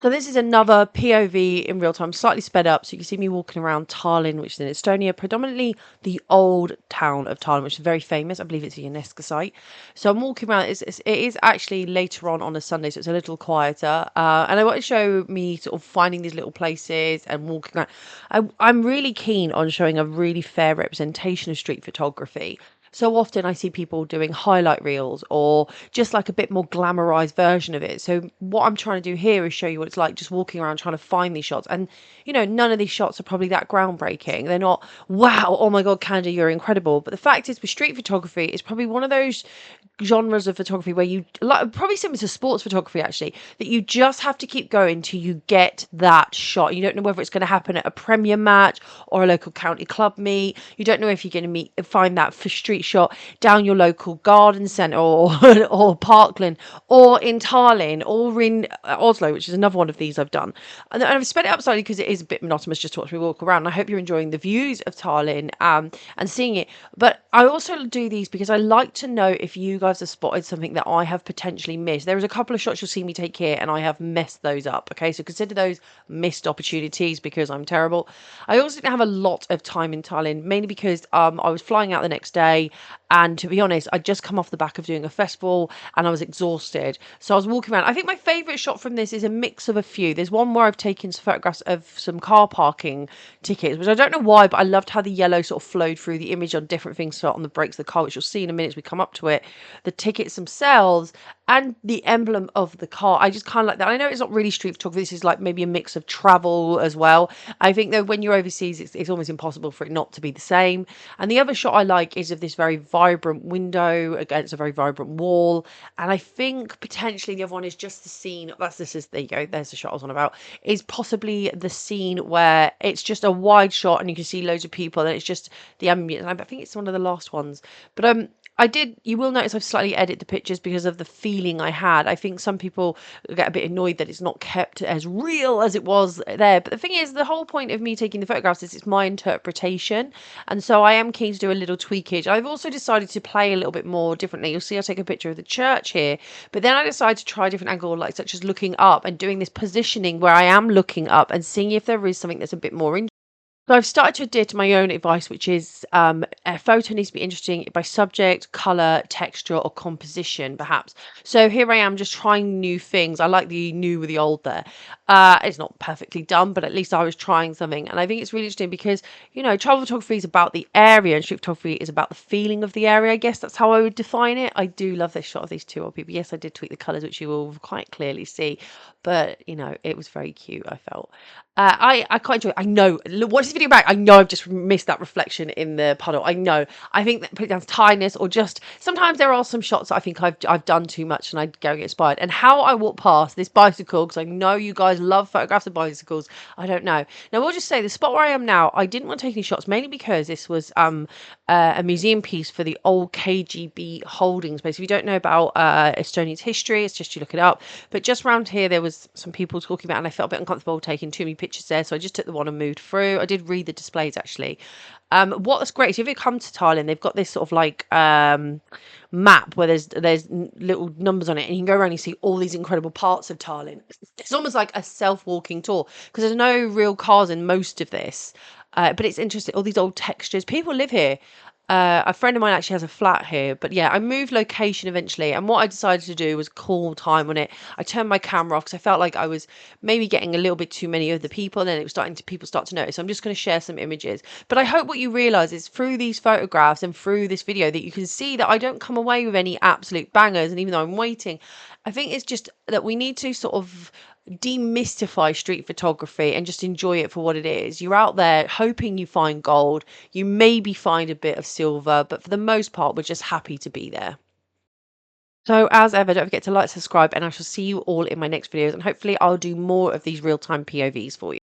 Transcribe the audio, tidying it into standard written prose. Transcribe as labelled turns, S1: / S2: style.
S1: So this is another POV in real time, slightly sped up. So you can see me walking around Tallinn, which is in Estonia, predominantly the old town of Tallinn, which is very famous. I believe it's a UNESCO site. So I'm walking around. It is actually later on a Sunday, so it's a little quieter. And I want to show me sort of finding these little places and walking around. I'm really keen on showing a really fair representation of street photography. So often I see people doing highlight reels or just like a bit more glamorized version of it. So what I'm trying to do here is show you what it's like just walking around trying to find these shots. And none of these shots are probably that groundbreaking. They're not, wow, oh my God, Khandie, you're incredible. But the fact is with street photography, it's probably one of those genres of photography where you like probably similar to sports photography actually, that you just have to keep going till you get that shot. You don't know whether it's going to happen at a premier match or a local county club meet. You don't know if you're going to find that for street shot down your local garden centre or parkland or in Tallinn or in Oslo, which is another one of these I've done. And I've sped it up slightly because it is a bit monotonous just to watch me walk around. I hope you're enjoying the views of Tallinn and seeing it. But I also do these because I like to know if you guys have spotted something that I have potentially missed. There is a couple of shots you'll see me take here and I have messed those up. Okay, so consider those missed opportunities because I'm terrible. I also didn't have a lot of time in Tallinn, mainly because I was flying out the next day, and to be honest, I'd just come off the back of doing a festival and I was exhausted. So I was walking around. I think my favourite shot from this is a mix of a few. There's one where I've taken some photographs of some car parking tickets, which I don't know why, but I loved how the yellow sort of flowed through the image on different things, so on the brakes of the car, which you'll see in a minute as we come up to it, the tickets themselves and the emblem of the car. I just kind of like that. I know it's not really street photography. This is like maybe a mix of travel as well. I think though when you're overseas, it's almost impossible for it not to be the same. And the other shot I like is of this very vibrant window against a very vibrant wall. And I think potentially the other one is just the scene. There you go. There's the shot I was on about. Is possibly the scene where it's just a wide shot and you can see loads of people and it's just the ambience. I think it's one of the last ones. But you will notice I've slightly edited the pictures because of the feeling I had. I think some people get a bit annoyed that it's not kept as real as it was there. But the thing is, the whole point of me taking the photographs is it's my interpretation. And so I am keen to do a little tweakage. I've also decided to play a little bit more differently. You'll see I take a picture of the church here, but then I decided to try a different angle, like such as looking up and doing this positioning where I am looking up and seeing if there is something that's a bit more interesting. So I've started to adhere to my own advice, which is a photo needs to be interesting by subject, colour, texture, or composition, perhaps. So here I am just trying new things. I like the new with the old there. It's not perfectly done, but at least I was trying something. And I think it's really interesting because, travel photography is about the area and street photography is about the feeling of the area. I guess that's how I would define it. I do love this shot of these two old people. Yes, I did tweak the colours, which you will quite clearly see. But, it was very cute, I felt. I quite enjoy it. I know. Watch this video back. I know I've just missed that reflection in the puddle. I know. I think that put it down to tiredness or just sometimes there are some shots that I think I've done too much and I go get inspired. And how I walk past this bicycle, because I know you guys love photographs of bicycles. I don't know. Now we'll just say the spot where I am now, I didn't want to take any shots mainly because this was a museum piece for the old KGB holdings place. If you don't know about Estonia's history, it's just you look it up. But just around here, there was some people talking about, and I felt a bit uncomfortable taking too many pictures there, so I just took the one and moved through. I did read the displays actually. What's great is if you come to Thailand, they've got this sort of like map where there's little numbers on it, and you can go around and you see all these incredible parts of Thailand. It's almost like a self-walking tour because there's no real cars in most of this. But it's interesting, all these old textures. People live here. A friend of mine actually has a flat here, but yeah, I moved location eventually, and what I decided to do was call time on it. I turned my camera off because I felt like I was maybe getting a little bit too many of the people, and then it was people start to notice. So I'm just going to share some images, but I hope what you realize is through these photographs and through this video that you can see that I don't come away with any absolute bangers, and even though I'm waiting, I think it's just that we need to sort of demystify street photography and just enjoy it for what it is. You're out there hoping you find gold, you maybe find a bit of silver, but for the most part we're just happy to be there. So as ever, don't forget to like, subscribe, and I shall see you all in my next videos, and hopefully I'll do more of these real-time POVs for you.